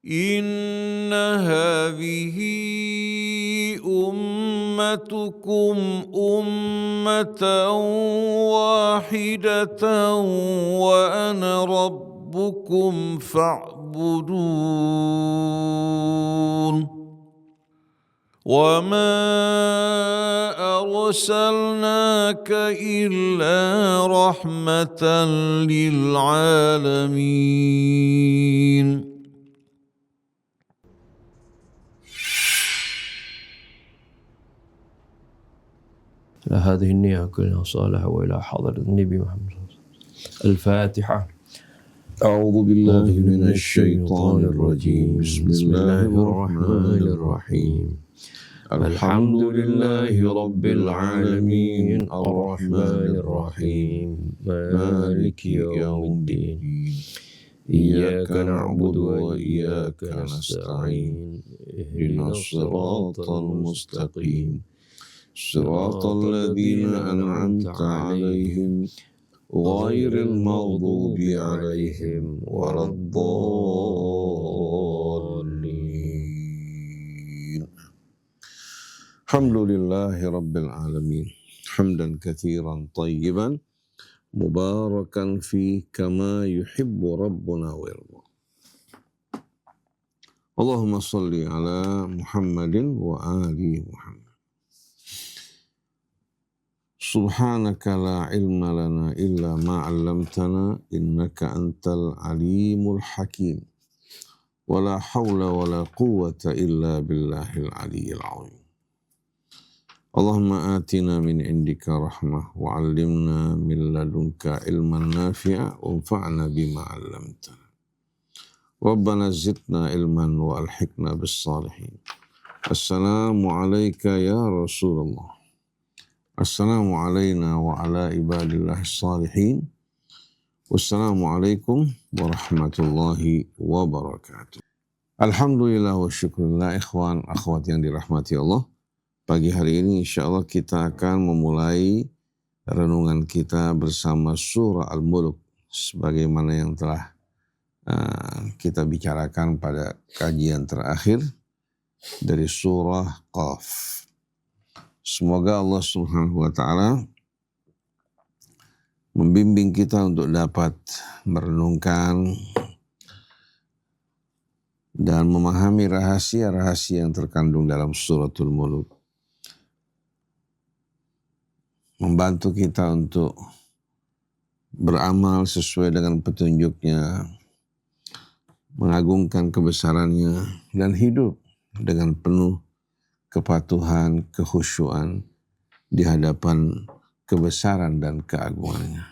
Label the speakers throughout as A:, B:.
A: إن هذه أمتكم أمة واحدة وأنا ربكم فاعبدون وما أرسلناك إلا رحمة للعالمين.
B: هذه النية كلها صالحة وإلى حضرة النبي محمد صلى الله عليه وسلم. الفاتحة.
C: أعوذ بالله من الشيطان الرجيم. بسم الله الرحمن الرحيم. الحمد لله رب العالمين الرحمن الرحيم مالك يوم الدين إياك نعبد وإياك نستعين اهدنا الصراط المستقيم صراط الذين أنعمت عليهم غير المغضوب عليهم ولا الضالين. الحمد لله رب العالمين حمدا كثيرا طيبا مباركا فيه كما يحب ربنا ويرضى. اللهم صل على محمد وآل محمد. سبحانك لا علم لنا إلا ما علمتنا إنك أنت العليم الحكيم ولا حول ولا قوة إلا بالله العلي العظيم. اللهم آتنا من عندك رحمة وعلمنا من لدنك علما نافعا وانفعنا بما علمتنا. ربنا زدنا علما وألحقنا بالصالحين. السلام عليك يا رسول الله. السلام علينا وعلى عباد الله الصالحين. والسلام عليكم warahmatullahi wabarakatuh. Alhamdulillah wa syukurillah ikhwan akhwat yang dirahmati Allah. Pagi hari ini insya Allah kita akan memulai renungan kita bersama surah Al-Mulk sebagaimana yang telah kita bicarakan pada kajian terakhir dari surah Qaf. Semoga Allah Subhanahu wa Ta'ala membimbing kita untuk dapat merenungkan dan memahami rahasia-rahasia yang terkandung dalam suratul Mulk. Membantu kita untuk beramal sesuai dengan petunjuknya, mengagungkan kebesarannya, dan hidup dengan penuh kepatuhan, kekhusyuan di hadapan kebesaran dan keagungannya.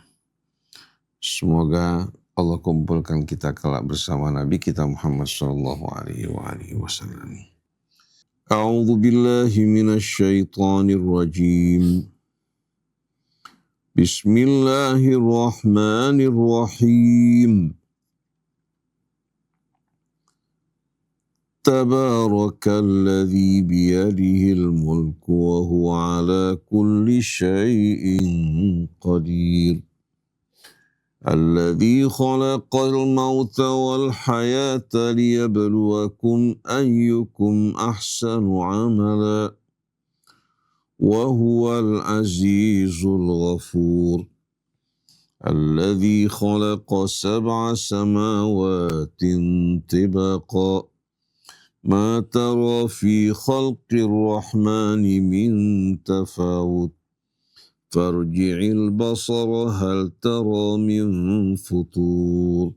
C: Semoga Allah kumpulkan kita kelak bersama Nabi kita Muhammad sallallahu alaihi wasallam. A'udzu billahi minasy syaithanir rajim. Bismillahirrahmanirrahim. Tabarakalladzi biyadihil mulku wa huwa ala kulli syai'in qadir. Alladzi khalaqal mauta wal hayata liyabluwakum ayyukum ahsanu amala wa huwal azizul ghafur. Alladzi khalaqa sab'a samawatin tibaqa ما ترى في خلق الرحمن من تفاوت فارجع البصر هل ترى من فطور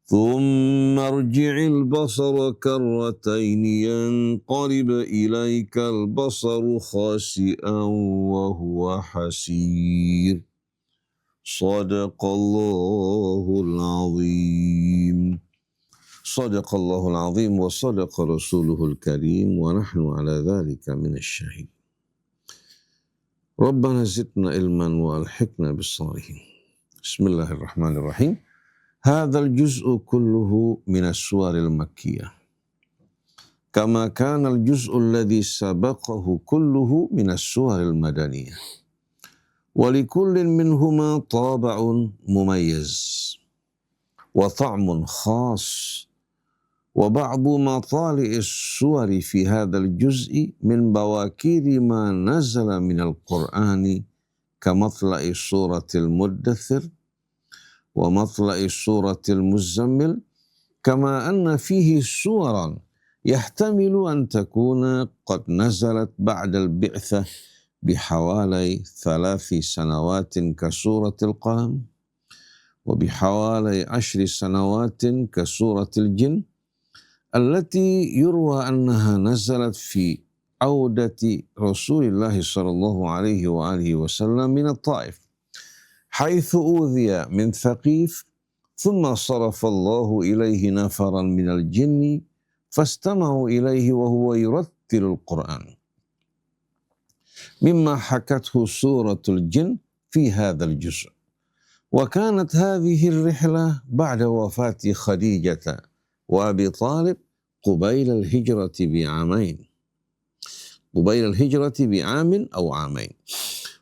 C: ثم ارجع البصر كرتين ينقلب إليك البصر خاسئا وهو حسير صدق الله العظيم. Sadaqallahul azim wa sadaqa rasuluhul karim wa nahnu ala dhalika minasyahid. Rabbana zidna ilman wa alhiqna bis-salihin. Bismillahirrahmanirrahim. Hadzal juz'u kulluhu minas suwaril makkiyah. Kama kana al-juz'u alladhi sabaqahu kulluhu minas suwaril madaniyah. Wa likullin minhuma taba'un mumayyiz wa ta'mun khas. وبعض مطالع السور في هذا الجزء من بواكير ما نزل من القرآن كمطلع سورة المدثر ومطلع سورة المزمل، كما أن فيه سورا يحتمل أن تكون قد نزلت بعد البعثة بحوالي 3 سنوات كسورة القلم، وبحوالي 10 سنوات كسورة الجن، التي يروى أنها نزلت في عودة رسول الله صلى الله عليه وآله وسلم من الطائف، حيث أوذي من ثقيف، ثم صرف الله إليه نفرا من الجن فاستمعوا إليه وهو يرتل القرآن، مما حكته سورة الجن في هذا الجزء. وكانت هذه الرحلة بعد وفاة خديجة وأبي طالب قبيل الهجرة بعام أو عامين،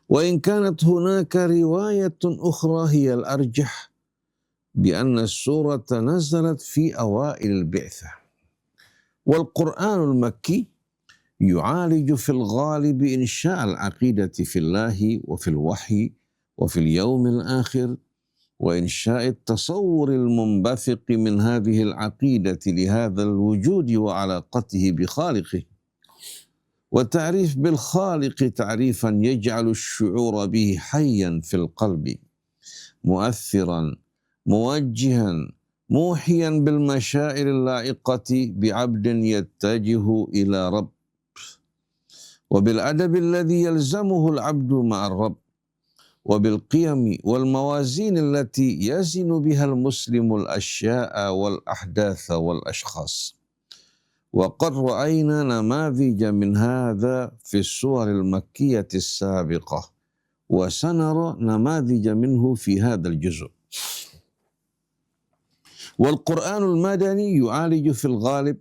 C: وإن كانت هناك رواية أخرى هي الأرجح بأن السورة نزلت في أوائل البعثة. والقرآن المكي يعالج في الغالب إنشاء العقيدة في الله وفي الوحي وفي اليوم الآخر، وإنشاء التصور المنبثق من هذه العقيدة لهذا الوجود وعلاقته بخالقه، والتعريف بالخالق تعريفا يجعل الشعور به حيا في القلب، مؤثرا، موجها، موحيا بالمشاعر اللائقة بعبد يتجه إلى رب، وبالأدب الذي يلزمه العبد مع الرب، وبالقيم والموازين التي يزن بها المسلم الأشياء والأحداث والأشخاص. وقد رأينا نماذج من هذا في السور المكية السابقة، وسنرى نماذج منه في هذا الجزء. والقرآن المدني يعالج في الغالب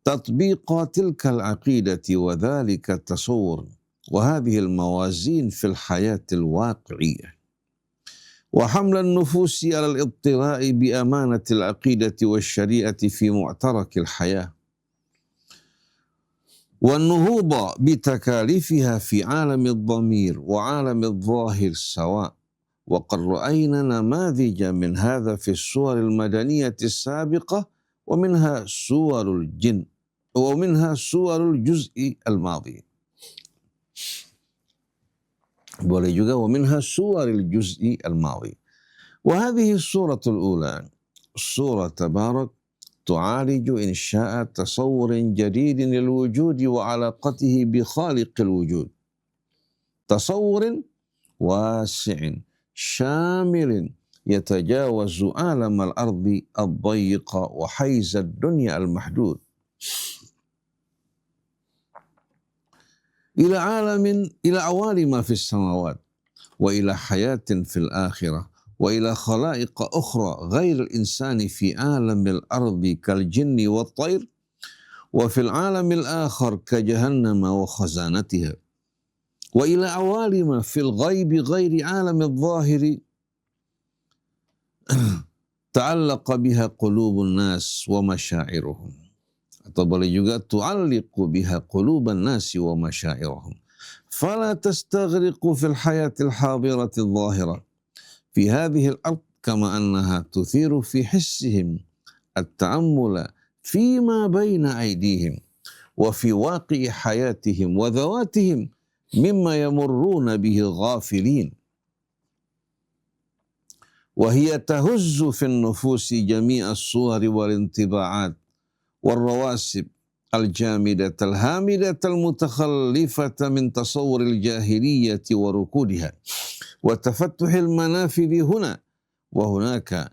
C: تطبيق تلك العقيدة وذلك التصور وهذه الموازين في الحياة الواقعية، وحمل النفوس على الاطلاع بأمانة العقيدة والشريعة في معترك الحياة، والنهوض بتكاليفها في عالم الضمير وعالم الظاهر سواء. وقد رأينا نماذج من هذا في السور المدنية السابقة، ومنها سور الجن ومنها سور الجزء الماضي، ومنها سور الجزء الماضي. وهذه السورة الأولى سورة تبارك تعالج إنشاء تصور جديد للوجود وعلاقته بخالق الوجود، تصور واسع شامل يتجاوز عالم الأرض الضيق وحيز الدنيا المحدود إلى عوالم في السماوات، وإلى حياة في الآخرة، وإلى خلائق أخرى غير الإنسان في عالم الأرض كالجن والطير، وفي العالم الآخر كجهنم وخزانتها، وإلى عوالم في الغيب غير عالم الظاهر تعلق بها قلوب الناس ومشاعرهم، atau boleh juga تعلق بها قلوب الناس ومشاعرهم، فلا تستغرق في الحياة الحاضرة الظاهرة في هذه الأرض، كما أنها تثير في حسهم التأمل فيما بين أيديهم وفي واقع حياتهم وذواتهم مما يمرون به غافلين. وهي تهز في النفوس جميع الصور والانطباعات والرواسب الجامدة الهامدة المتخلفة من تصور الجاهلية وركودها، وتفتح المنافذ هنا وهناك،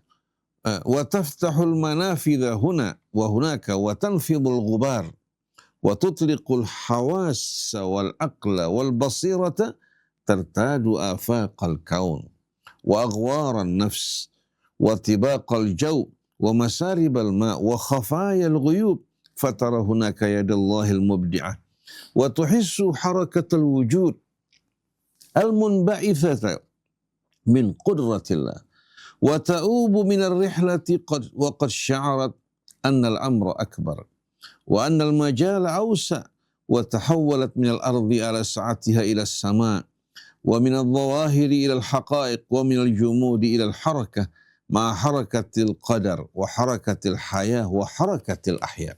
C: وتفتح المنافذ هنا وهناك، وتنفض الغبار، وتطلق الحواس والعقل والبصيرة، ترتاد آفاق الكون وأغوار النفس وطباق الجو ومسارب الماء وخفايا الغيوب، فترى هناك يد الله المبدعة، وتحس حركة الوجود المنبعثة من قدرة الله، وتؤوب من الرحلة وقد شعرت أن الأمر أكبر وأن المجال أوسع وتحولت من الأرض على سعتها إلى السماء ومن الظواهر إلى الحقائق ومن الجمود إلى الحركة مع حركة القدر وحركة الحياة وحركة الأحياء.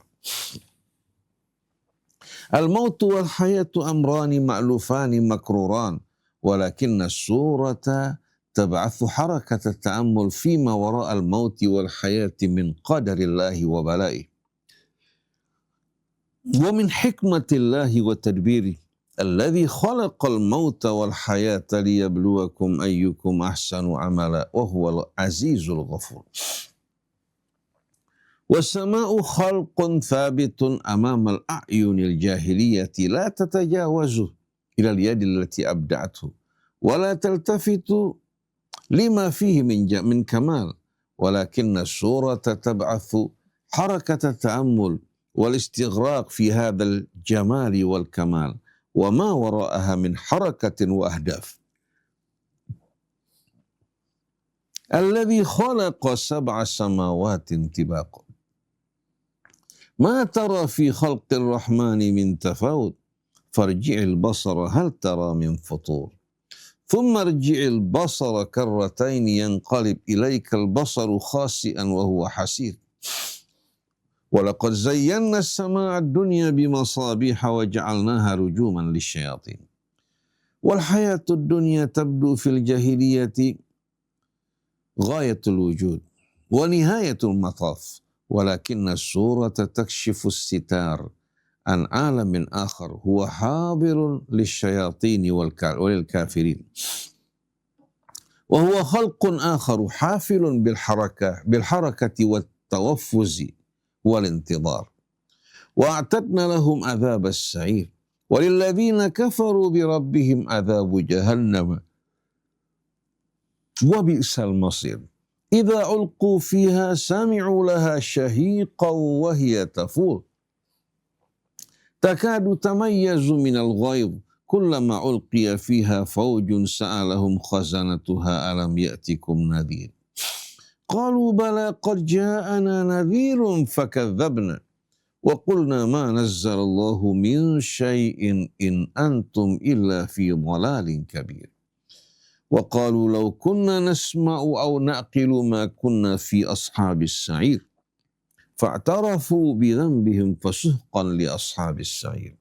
C: الموت والحياة أمران مألوفان مكروران، ولكن السورة تبعث حركة التأمل فيما وراء الموت والحياة من قدر الله وبلائه ومن حكمة الله وتدبيره الذي خلق الموت والحياة ليبلوكم أيكم أحسن عملا وهو العزيز الغفور. والسماء خلق ثابت أمام الأعين الجاهلية لا تتجاوزه إلى اليد التي أبدعته ولا تلتفت لما فيه من كمال، ولكن السورة تبعث حركة التأمل والاستغراق في هذا الجمال والكمال وما وراءها من حركة وأهداف. الذي خلق 7 سماوات طباقا ما ترى في خلق الرحمن من تفاوت فارجع البصر هل ترى من فطور ثم ارجع البصر كرتين ينقلب إليك البصر خاسئا وهو حسير ولقد زينا السماء الدنيا بمصابيح وجعلناها رجوما للشياطين. والحياة الدنيا تبدو في الجاهلية غاية الوجود ونهاية المطاف، ولكن السورة تكشف الستار عن عالم آخر هو حاضر للشياطين وللكافرين، وهو خلق آخر حافل بالحركة والتوفز والانتظار. وأعتدنا لهم عذاب السعير وللذين كفروا بربهم عذاب جهنم وبئس المصير. إذا ألقوا فيها سمعوا لها شهيقا وهي تفور تكاد تميز من الغيظ كلما ألقي فيها فوج سألهم خزنتها ألم يأتكم نذير قالوا بلى قد جاءنا نذير فكذبنا وقلنا ما نزل الله من شيء إن أنتم إلا في ضلال كبير وقالوا لو كنا نسمع أو نعقل ما كنا في أصحاب السعير فاعترفوا بذنبهم فسحقا لأصحاب السعير.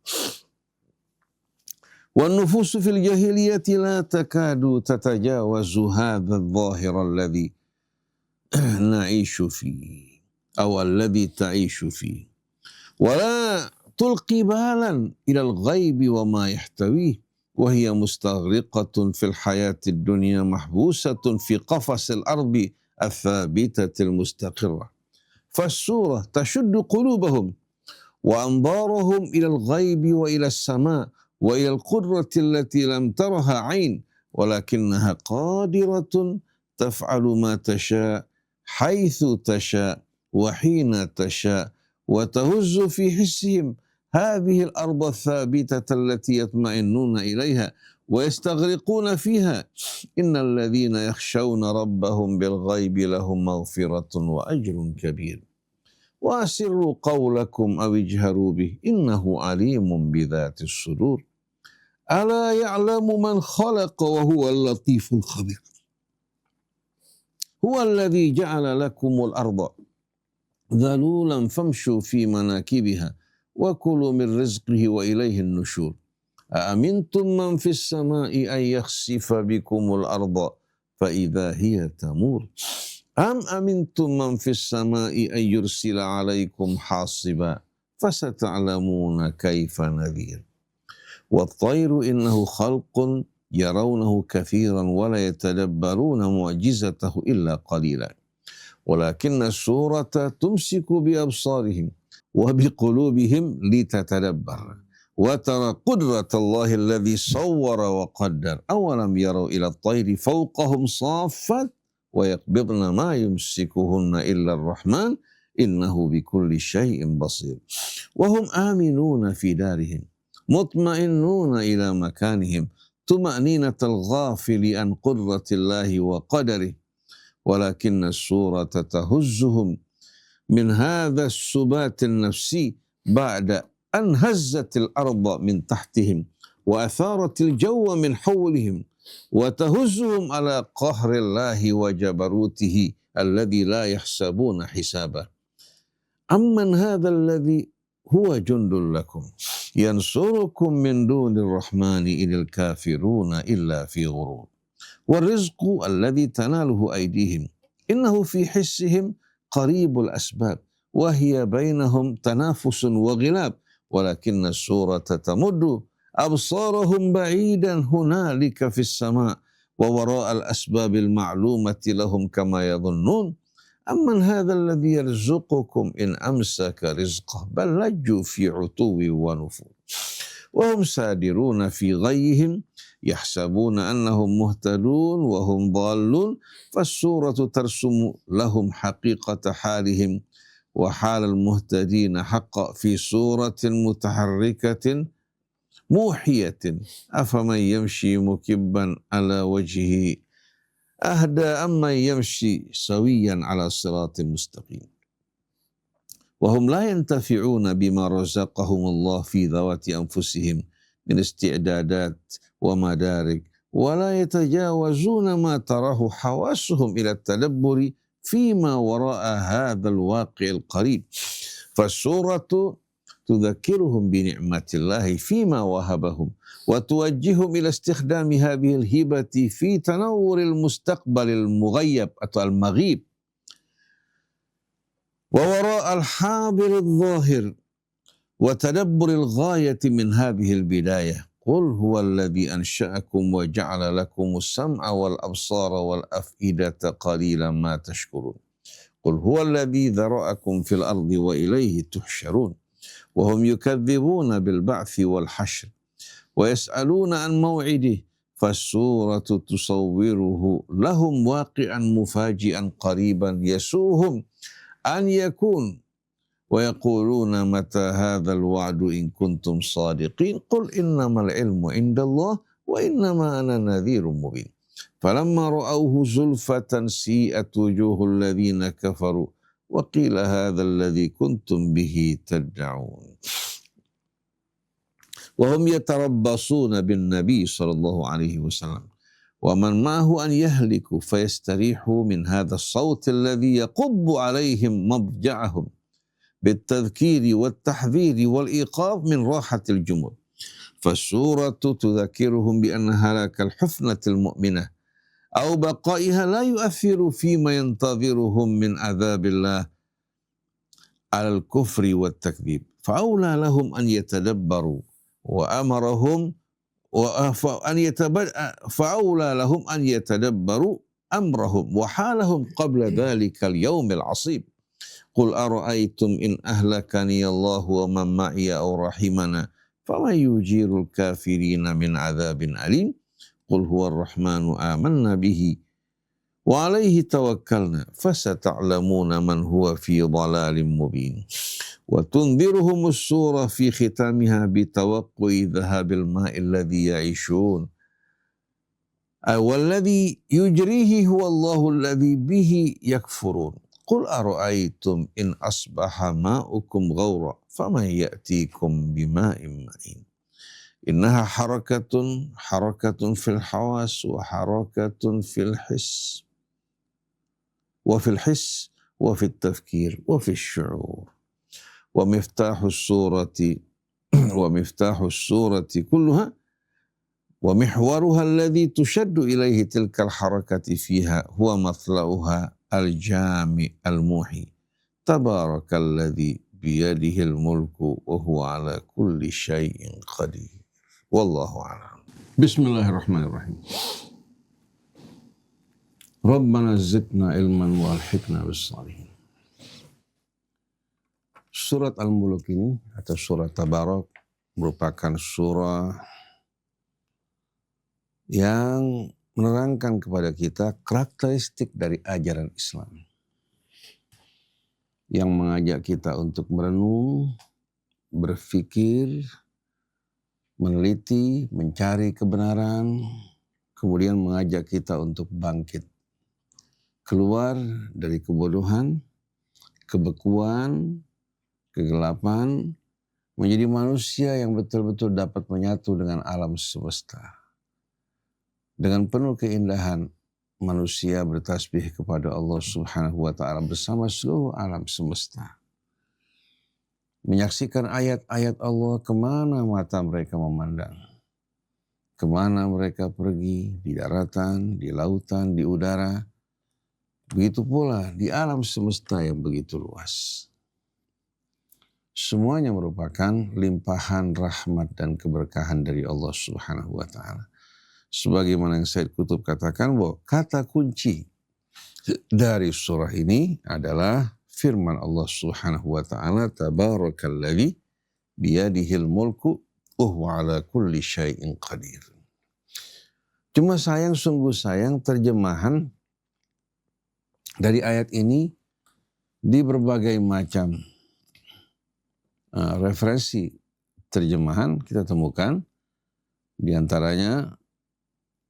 C: والنفوس في الجاهلية لا تكاد تتجاوز هذا الظاهر الذي نعيش فيه أو الذي تعيش فيه ولا تلقي بالا إلى الغيب وما يحتويه، وهي مستغرقة في الحياة الدنيا محبوسة في قفص الأرض الثابتة المستقرة. فالسورة تشد قلوبهم وأنظارهم إلى الغيب وإلى السماء وإلى القدرة التي لم ترها عين، ولكنها قادرة تفعل ما تشاء حيث تشاء وحين تشاء وتهز في حسهم هذه الأرض الثابتة التي يطمئنون إليها ويستغرقون فيها. إن الذين يخشون ربهم بالغيب لهم مغفرة وأجر كبير. وأسروا قولكم أو اجهروا به إنه عليم بذات الصدور ألا يعلم من خلق وهو اللطيف الخبير. هو الذي جعل لكم الأرض ذلولا فامشوا في مناكبها وكلوا من رزقه وإليه النشور. أأمنتم من في السماء أن يخسف بكم الأرض فإذا هي تمور أم أمنتم من في السماء أن يرسل عليكم حاصبا فستعلمون كيف نذير. والطير إنه خلق يرونه كثيرا ولا يتدبرون معجزته إلا قليلا، ولكن السورة تمسك بأبصارهم وبقلوبهم لتتدبر وترى قدرة الله الذي صور وقدر. أولم يروا إلى الطير فوقهم صافات ويقبضن ما يمسكهن إلا الرحمن إنه بكل شيء بصير. وهم آمنون في دارهم مطمئنون إلى مكانهم طمأنينة الغافل عن قدرة الله وقدره، ولكن السورة تهزهم من هذا السبات النفسي بعد أن هزت الأرض من تحتهم وأثارت الجو من حولهم وتهزهم على قهر الله وجبروته الذي لا يحسبون حسابه. أمن هذا الذي هو جند لكم ينصركم من دون الرحمن إن الكافرون إلا في غرور. والرزق الذي تناله أيديهم إنه في حسهم قريب الأسباب وهي بينهم تنافس وغلاب، ولكن السورة تمد أبصارهم بعيدا هنالك في السماء ووراء الأسباب المعلومة لهم كما يظنون. أمن هذا الذي يرزقكم إن أمسك رزقه بل لجوا في عتو ونفور وهم سادرون في غيهم يحسبون أنهم مهتدون وهم ضالون. فالسورة ترسم لهم حقيقة حالهم وحال المهتدين حقا في سورة متحركة موحية. أفمن يمشي مكبا على وجهه أهدى أمن يمشي سويا على صراط مستقيم. وهم لا ينتفعون بما رزقهم الله في ذوات أنفسهم من استعدادات ومدارك ولا يتجاوزون ما تراه حواسهم إلى التدبر فيما وراء هذا الواقع القريب. فالسورة تذكرهم بنعمة الله فيما وهبهم وتوجههم إلى استخدام هذه الهبة في تنور المستقبل المغيب أو المغيب ووراء الحاضر الظاهر وتدبر الغاية من هذه البداية. قل هو الذي أنشأكم وجعل لكم السمع والأبصار والأفئدة قليلا ما تشكرون. قل هو الذي ذرأكم في الأرض وإليه تحشرون. وهم يكذبون بالبعث والحشر ويسألون عن موعده. فالسورة تصوره لهم واقعا مفاجئا قريبا يسوهم أن يكون ويقولون متى هذا الوعد إن كنتم صادقين. قل إنما العلم عند الله وإنما أنا نذير مبين. فلما رأوه زلفة سيئت وجوه الذين كفروا وقيل هذا الذي كنتم به تدعون. وهم يتربصون بالنبي صلى الله عليه وسلم ومن معه أن يهلكوا فيستريحوا من هذا الصوت الذي يقب عليهم مضجعهم بالتذكير والتحذير والإيقاظ من راحة الجمود. فالسورة تذكرهم بأن هلاك الحفنة المؤمنة أو بقائها لا يؤثر فيما ينتظرهم من عذاب الله على الكفر والتكذيب. فأولى لهم أن يتدبروا وأمرهم فأولى لهم أن يتدبروا أمرهم وحالهم قبل ذلك اليوم العصيب. قل أرأيتم إن أهلكني الله ومن معي أو رحمنا فمن يجير الكافرين من عذاب أليم. قل هو الرحمن آمنا به وعليه توكلنا فستعلمون من هو في ضلال مبين. وتنذرهم السورة في ختامها بتوقع ذهاب الماء الذي يعيشون والذي يجريه هو الله الذي به يكفرون. قل أرأيتم إن أصبح ماؤكم غورا فمن يأتيكم بماء معين. إنها حركة في الحواس وحركة في الحس وفي التفكير وفي الشعور. ومفتاح السورة كلها ومحورها الذي تشد إليه تلك الحركة فيها هو مطلعها الجامع الموحي تبارك الذي بيده الملك وهو على كل شيء قدير. والله أعلم. بسم الله الرحمن الرحيم. ربنا زدنا علما والحقنا بالصالحين. Surat Al-Mulk ini atau surat Tabarak merupakan surah yang menerangkan kepada kita karakteristik dari ajaran Islam yang mengajak kita untuk merenung, berpikir, meneliti, mencari kebenaran, kemudian mengajak kita untuk bangkit, keluar dari kebodohan, kebekuan, kegelapan, menjadi manusia yang betul-betul dapat menyatu dengan alam semesta. Dengan penuh keindahan, manusia bertasbih kepada Allah Subhanahu wa Ta'ala bersama seluruh alam semesta. Menyaksikan ayat-ayat Allah, kemana mata mereka memandang, kemana mereka pergi, di daratan, di lautan, di udara. Begitu pula di alam semesta yang begitu luas. Semuanya merupakan limpahan rahmat dan keberkahan dari Allah Subhanahu wa Ta'ala. Sebagaimana yang Said Qutb katakan bahwa kata kunci dari surah ini adalah firman Allah Subhanahu wa Ta'ala, Tabarakalladzi biyadihil mulku wa huwa ala kulli syai'in qadir. Cuma sungguh sayang terjemahan dari ayat ini di berbagai macam referensi terjemahan kita temukan, di antaranya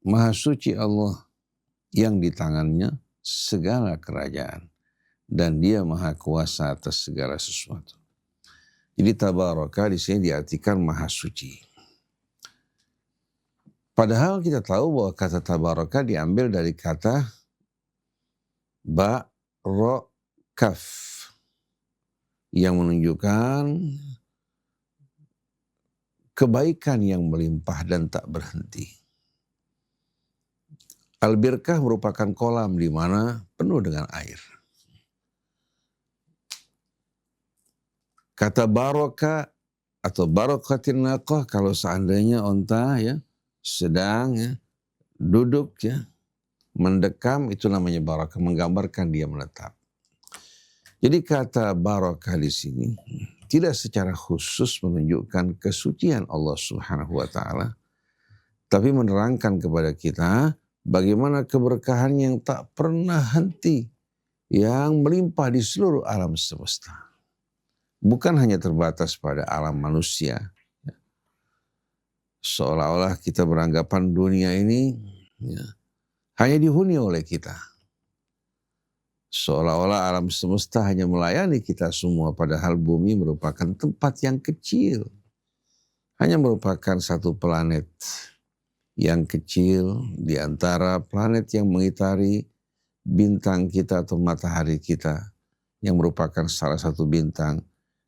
C: Maha Suci Allah yang di tangannya segala kerajaan dan Dia Maha Kuasa atas segala sesuatu. Jadi tabaraka di sini diartikan Maha Suci. Padahal kita tahu bahwa kata tabaraka diambil dari kata ba, ro, kaf, yang menunjukkan kebaikan yang melimpah dan tak berhenti. Al-Birkah merupakan kolam di mana penuh dengan air. Kata barokah atau barokatin naqah, kalau seandainya onta ya sedang ya duduk ya mendekam, itu namanya barakah, menggambarkan dia menetap. Jadi kata barakah di sini tidak secara khusus menunjukkan kesucian Allah Subhanahu wa Ta'ala, tapi menerangkan kepada kita bagaimana keberkahan yang tak pernah henti, yang melimpah di seluruh alam semesta. Bukan hanya terbatas pada alam manusia. Seolah-olah kita beranggapan dunia ini hanya dihuni oleh kita. Seolah-olah alam semesta hanya melayani kita semua, padahal bumi merupakan tempat yang kecil. Hanya merupakan satu planet yang kecil di antara planet yang mengitari bintang kita atau matahari kita, yang merupakan salah satu bintang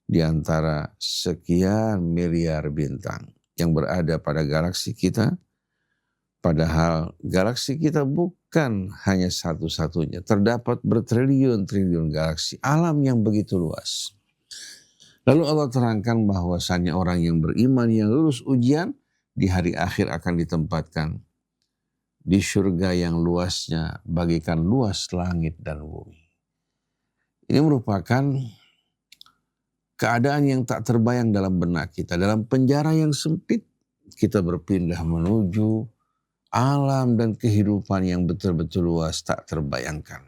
C: di antara sekian miliar bintang yang berada pada galaksi kita. Padahal galaksi kita bukan hanya satu-satunya. Terdapat bertriliun-triliun galaksi, alam yang begitu luas. Lalu Allah terangkan bahwasannya orang yang beriman yang lulus ujian di hari akhir akan ditempatkan di surga yang luasnya bagikan luas langit dan bumi. Ini merupakan keadaan yang tak terbayang dalam benak kita. Dalam penjara yang sempit kita berpindah menuju alam dan kehidupan yang betul-betul luas tak terbayangkan.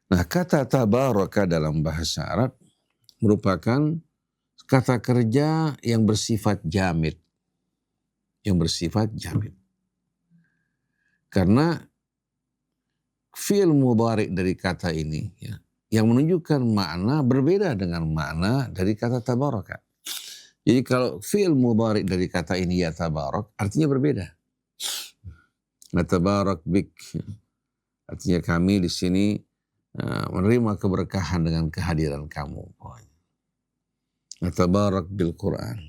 C: Nah, kata tabaraka dalam bahasa Arab merupakan kata kerja yang bersifat jamid. Yang bersifat jamid. Karena fi'il mudhari dari kata ini ya, yang menunjukkan makna berbeda dengan makna dari kata tabaraka. Jadi kalau fi'il mudhari dari kata ini ya tabarak, artinya berbeda. Nah, tabarak bik, artinya kami di sini menerima keberkahan dengan kehadiran kamu. Nah, tabarak bil Quran.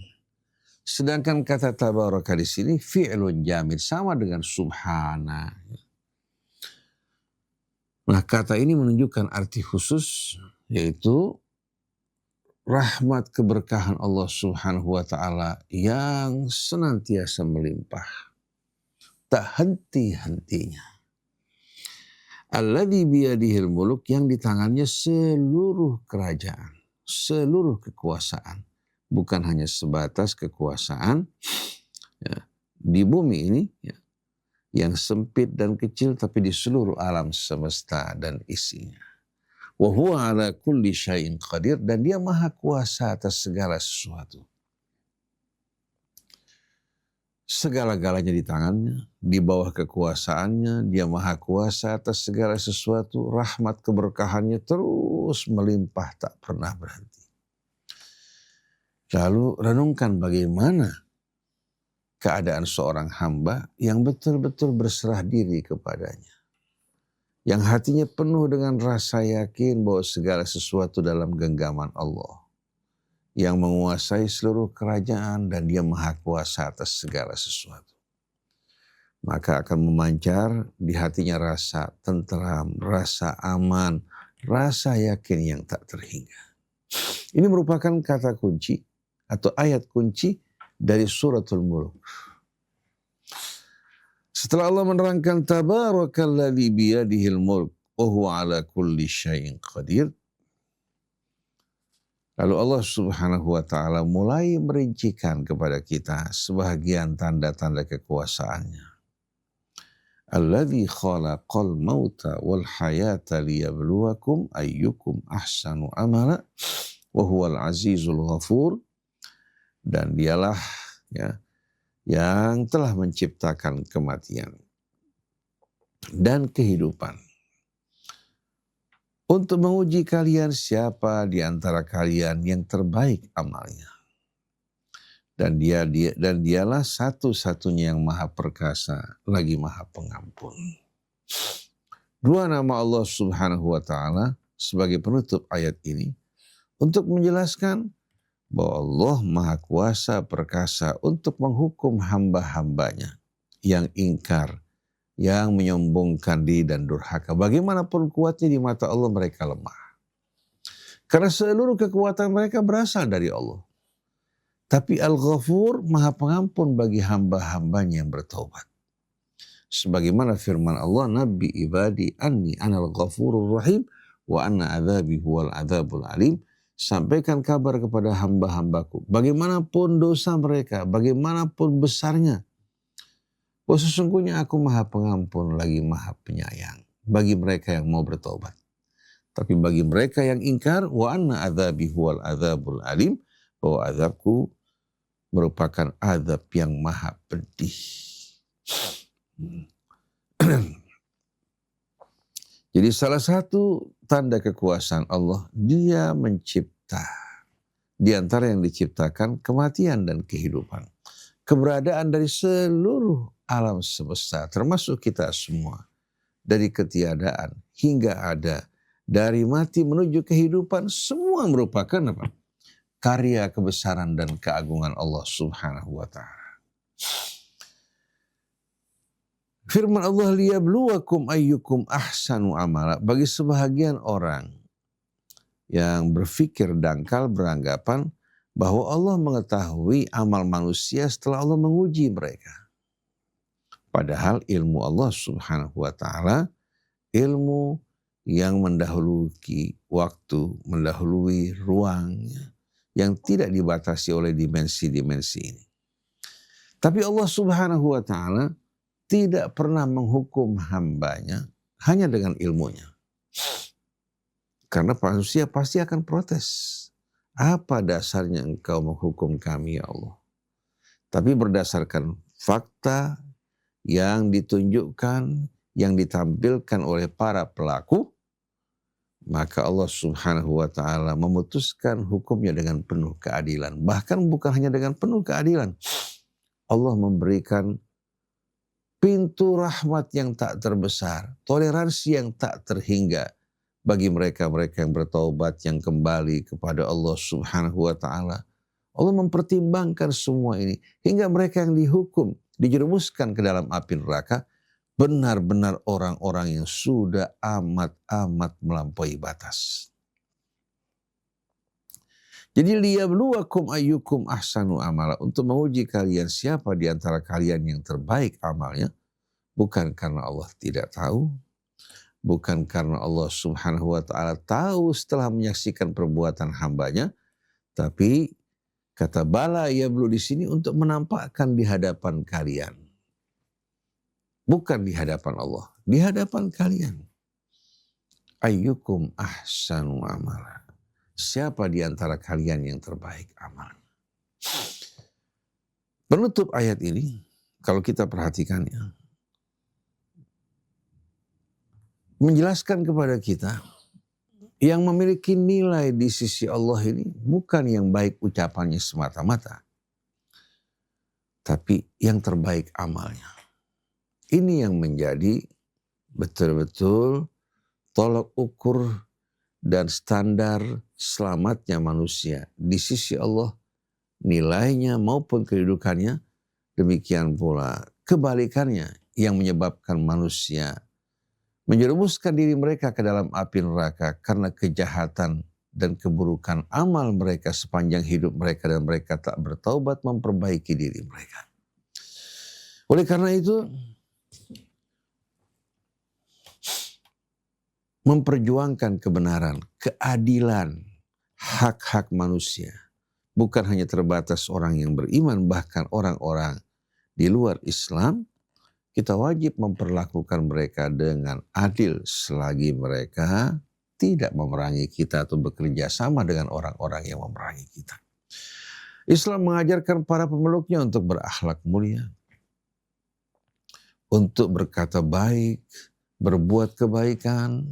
C: Sedangkan kata tabaraka di sini fi'lun jamid, sama dengan subhana. Nah, kata ini menunjukkan arti khusus, yaitu rahmat keberkahan Allah Subhanahu wa Ta'ala yang senantiasa melimpah, tak henti-hentinya. Alladzi biyadihil muluk, yang di tangannya seluruh kerajaan, seluruh kekuasaan. Bukan hanya sebatas kekuasaan ya, di bumi ini ya, yang sempit dan kecil, tapi di seluruh alam semesta dan isinya. Wa huwa ala kulli syai'in qadir, dan Dia Maha Kuasa atas segala sesuatu. segala-galanya di tangannya, di bawah kekuasaannya, dia maha kuasa atas segala sesuatu, rahmat keberkahannya terus melimpah tak pernah berhenti. Lalu renungkan bagaimana keadaan seorang hamba yang betul-betul berserah diri kepadanya. Yang hatinya penuh dengan rasa yakin bahwa segala sesuatu dalam genggaman Allah. Yang menguasai seluruh kerajaan dan dia maha kuasa atas segala sesuatu. Maka akan memancar di hatinya rasa tenteram, rasa aman, rasa yakin yang tak terhingga. Ini merupakan kata kunci atau ayat kunci dari suratul Mulk. Setelah Allah menerangkan tabarakalladzi biyadihil mulk wa huwa ala kulli syai'in qadir. Lalu Allah Subhanahu wa taala mulai merincikan kepada kita sebahagian tanda-tanda kekuasaannya. Alladzi khalaqal mauta wal hayata liyabluwakum ayyukum ahsanu amala wa huwal azizul ghafur. Dan dialah yang telah menciptakan kematian dan kehidupan untuk menguji kalian siapa di antara kalian yang terbaik amalnya. Dan dialah satu-satunya yang maha perkasa lagi maha pengampun. Dua nama Allah Subhanahu wa taala sebagai penutup ayat ini untuk menjelaskan bahwa Allah maha kuasa perkasa untuk menghukum hamba-hambanya yang ingkar, yang menyombongkan diri dan durhaka. Bagaimanapun kuatnya di mata Allah mereka lemah. Karena seluruh kekuatan mereka berasal dari Allah. Tapi Al-Ghafur maha pengampun bagi hamba-hambanya yang bertaubat. Sebagaimana firman Allah, Nabi ibadi anni anal ghafurur rahim wa anna adzabi huwal adzabul alim. Sampaikan kabar kepada hamba-hambaku, bagaimanapun dosa mereka, bagaimanapun besarnya, bahwa sesungguhnya aku maha pengampun lagi maha penyayang bagi mereka yang mau bertobat. Tapi bagi mereka yang ingkar, wa anna adzabi huwal adzabul alim, bahwa azabku merupakan azab yang maha pedih. Jadi salah satu tanda kekuasaan Allah, dia mencipta. Di antara yang diciptakan kematian dan kehidupan. Keberadaan dari seluruh alam semesta, termasuk kita semua. Dari ketiadaan hingga ada. Dari mati menuju kehidupan, semua merupakan apa? Karya kebesaran dan keagungan Allah Subhanahu wa ta'ala. Firman Allah, liyabluwakum ayyukum ahsanu amala. Bagi sebahagian orang yang berpikir dangkal beranggapan bahwa Allah mengetahui amal manusia setelah Allah menguji mereka. Padahal ilmu Allah Subhanahu wa ta'ala ilmu yang mendahului waktu, mendahului ruang yang tidak dibatasi oleh dimensi-dimensi ini. Tapi Allah Subhanahu wa ta'ala tidak pernah menghukum hambanya hanya dengan ilmunya. Karena manusia pasti akan protes. Apa dasarnya engkau menghukum kami ya Allah? Tapi berdasarkan fakta yang ditunjukkan, yang ditampilkan oleh para pelaku, maka Allah Subhanahu wa ta'ala memutuskan hukumnya dengan penuh keadilan. Bahkan bukan hanya dengan penuh keadilan. Allah memberikan pintu rahmat yang tak terbesar, toleransi yang tak terhingga bagi mereka-mereka yang bertaubat, yang kembali kepada Allah Subhanahu wa ta'ala. Allah mempertimbangkan semua ini hingga mereka yang dihukum, dijerumuskan ke dalam api neraka, benar-benar orang-orang yang sudah amat-amat melampaui batas. Jadi liyabluwakum ayyukum ahsanu amala, untuk menguji kalian siapa di antara kalian yang terbaik amalnya, bukan karena Allah tidak tahu, bukan karena Allah Subhanahu wa ta'ala tahu setelah menyaksikan perbuatan hambanya, tapi kata bala yablu di sini untuk menampakkan di hadapan kalian. Bukan di hadapan Allah, di hadapan kalian. Ayyukum ahsanu amala. Siapa di antara kalian yang terbaik amalnya? Penutup ayat ini kalau kita perhatikannya, menjelaskan kepada kita yang memiliki nilai di sisi Allah ini bukan yang baik ucapannya semata-mata, tapi yang terbaik amalnya. Ini yang menjadi betul-betul tolak ukur dan standar selamatnya manusia di sisi Allah, nilainya maupun kedudukannya. Demikian pula kebalikannya yang menyebabkan manusia menjerumuskan diri mereka ke dalam api neraka karena kejahatan dan keburukan amal mereka sepanjang hidup mereka, dan mereka tak bertaubat memperbaiki diri mereka. Oleh karena itu, memperjuangkan kebenaran, keadilan, hak-hak manusia bukan hanya terbatas orang yang beriman, bahkan orang-orang di luar Islam. Kita wajib memperlakukan mereka dengan adil selagi mereka tidak memerangi kita atau bekerja sama dengan orang-orang yang memerangi kita. Islam mengajarkan para pemeluknya untuk berakhlak mulia, untuk berkata baik, berbuat kebaikan,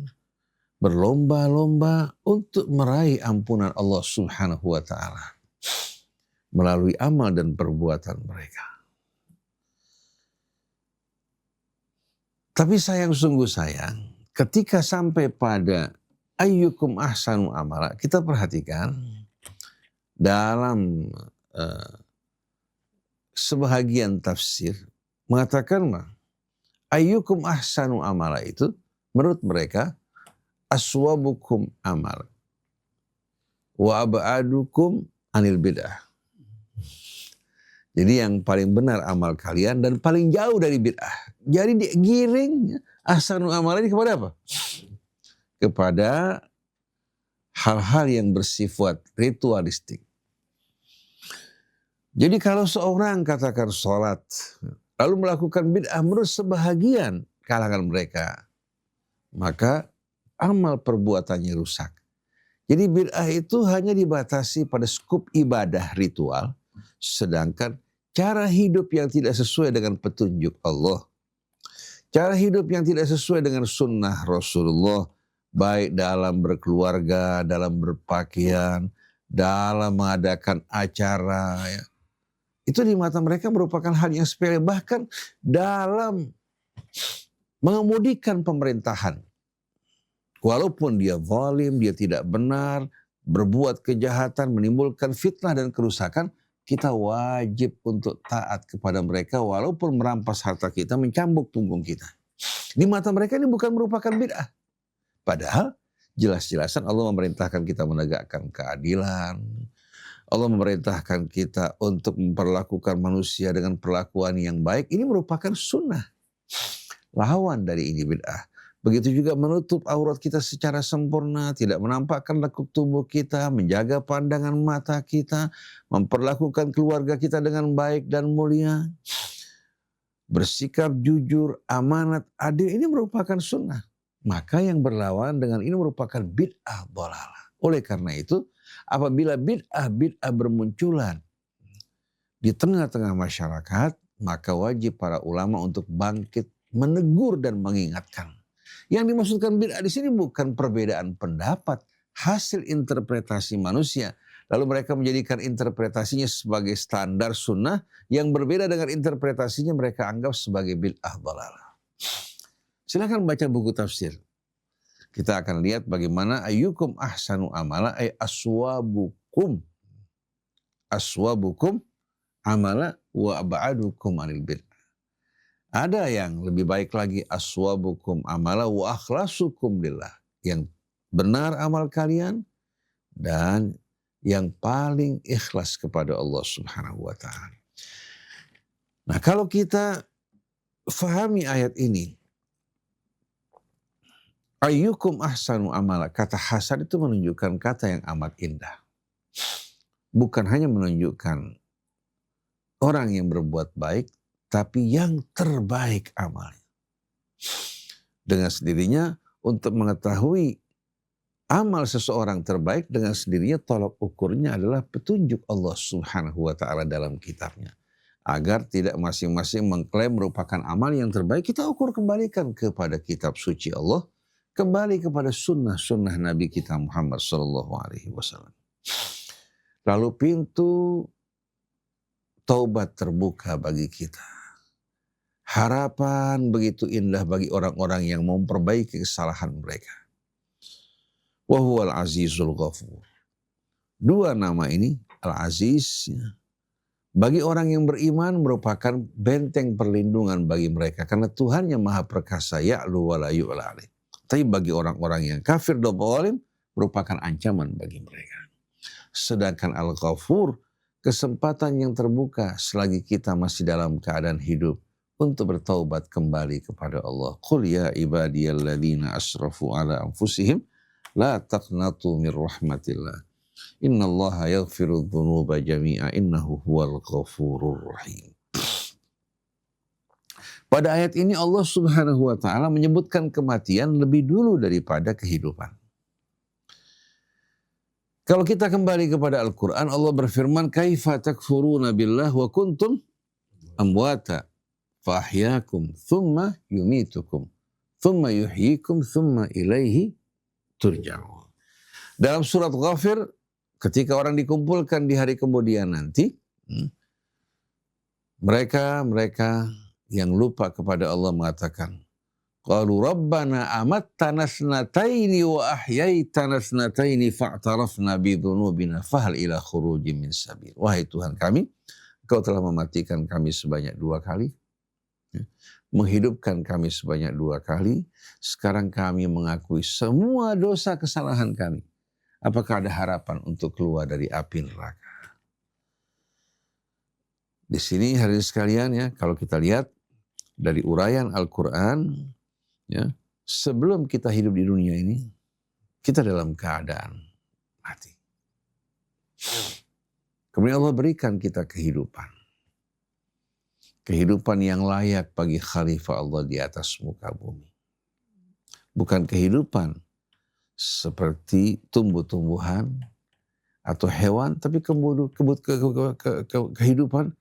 C: berlomba-lomba untuk meraih ampunan Allah Subhanahu wa Ta'ala melalui amal dan perbuatan mereka. Tapi sungguh sayang, ketika sampai pada ayyukum ahsanu amala, kita perhatikan dalam sebahagian tafsir mengatakan ayyukum ahsanu amala itu menurut mereka aswabukum amal wa ab'adukum anil bid'ah. Jadi yang paling benar amal kalian dan paling jauh dari bid'ah. Jadi digiring ahsanu amal ini kepada apa? Kepada hal-hal yang bersifat ritualistik. Jadi kalau seorang katakan sholat, lalu melakukan bid'ah menurut sebahagian kalangan mereka, maka amal perbuatannya rusak. Jadi bid'ah itu hanya dibatasi pada skup ibadah ritual, sedangkan cara hidup yang tidak sesuai dengan petunjuk Allah, cara hidup yang tidak sesuai dengan sunnah Rasulullah, baik dalam berkeluarga, dalam berpakaian, dalam mengadakan acara, ya, itu di mata mereka merupakan hal yang sepele. Bahkan dalam mengemudikan pemerintahan, walaupun dia zalim, dia tidak benar, berbuat kejahatan, menimbulkan fitnah dan kerusakan, kita wajib untuk taat kepada mereka walaupun merampas harta kita, mencambuk punggung kita. Di mata mereka ini bukan merupakan bid'ah. Padahal jelas-jelasan Allah memerintahkan kita menegakkan keadilan. Allah memerintahkan kita untuk memperlakukan manusia dengan perlakuan yang baik. Ini merupakan sunnah. Lawan dari ini bid'ah. Begitu juga menutup aurat kita secara sempurna, tidak menampakkan lekuk tubuh kita, menjaga pandangan mata kita, memperlakukan keluarga kita dengan baik dan mulia, bersikap jujur, amanat, adil, ini merupakan sunnah. Maka yang berlawan dengan ini merupakan bid'ah dhalalah. Oleh karena itu, apabila bid'ah bermunculan di tengah-tengah masyarakat, maka wajib para ulama untuk bangkit, menegur dan mengingatkan. Yang dimaksudkan bid'ah di sini bukan perbedaan pendapat, hasil interpretasi manusia. Lalu mereka menjadikan interpretasinya sebagai standar sunnah, yang berbeda dengan interpretasinya mereka anggap sebagai bid'ah dhalalah. Silakan baca buku tafsir. Kita akan lihat bagaimana ayyukum ahsanu amala ay aswabukum amala wa ab'adukum anil bid'ah. Ada yang lebih baik lagi, aswabukum amala wa akhlasukum lillah. Yang benar amal kalian dan yang paling ikhlas kepada Allah Subhanahu wa Ta'ala. Nah, kalau kita fahami ayat ini, ayyukum ahsanu amala, kata hasan itu menunjukkan kata yang amat indah. Bukan hanya menunjukkan orang yang berbuat baik, tapi yang terbaik amalnya. Dengan sendirinya untuk mengetahui amal seseorang terbaik, dengan sendirinya tolak ukurnya adalah petunjuk Allah Subhanahu wa Ta'ala dalam kitabnya. Agar tidak masing-masing mengklaim merupakan amal yang terbaik, kita ukur kembalikan kepada kitab suci Allah, kembali kepada sunnah-sunnah Nabi kita Muhammad SAW. Lalu pintu taubat terbuka bagi kita. Harapan begitu indah bagi orang-orang yang mau memperbaiki kesalahan mereka. Wa huwal azizul ghafur. Dua nama ini, Al-Aziz, bagi orang yang beriman merupakan benteng perlindungan bagi mereka. Karena Tuhan yang maha perkasa, ya'lu wa la yu'la alaih. Tapi bagi orang-orang yang kafir dan zalim merupakan ancaman bagi mereka. Sedangkan Al-Ghafur, kesempatan yang terbuka selagi kita masih dalam keadaan hidup untuk bertaubat kembali kepada Allah. Qul ya ibadiyalladzina asrafu ala anfusihim la taqnatu min rahmatillah. Innallaha yaghfiru dzunuba jami'a innahu huwal ghafurur rahim. Pada ayat ini Allah Subhanahu wa taala menyebutkan kematian lebih dulu daripada kehidupan. Kalau kita kembali kepada Al-Qur'an, Allah berfirman, "Kaifa takfuruna billah wa kuntum amwata fa ahyaakum tsumma yumitukum tsumma yuhyikum tsumma ilaihi turja'un." Dalam surat Ghafir, ketika orang dikumpulkan di hari kemudian nanti, mereka yang lupa kepada Allah mengatakan, qalu rabbana amattana snataini wa ahyaitana snataini fa'tarafna bidhunubina fahal ila khurujin min sabil. Wahai Tuhan kami, Engkau telah mematikan kami sebanyak 2 kali, menghidupkan kami sebanyak 2 kali, sekarang kami mengakui semua dosa kesalahan kami. Apakah ada harapan untuk keluar dari api neraka? Di sini hadirin sekalian ya, kalau kita lihat dari uraian Al-Quran, ya, sebelum kita hidup di dunia ini, kita dalam keadaan mati. Kemudian Allah berikan kita kehidupan. Kehidupan yang layak bagi khalifah Allah di atas muka bumi. Bukan kehidupan seperti tumbuh-tumbuhan atau hewan, tapi kehidupan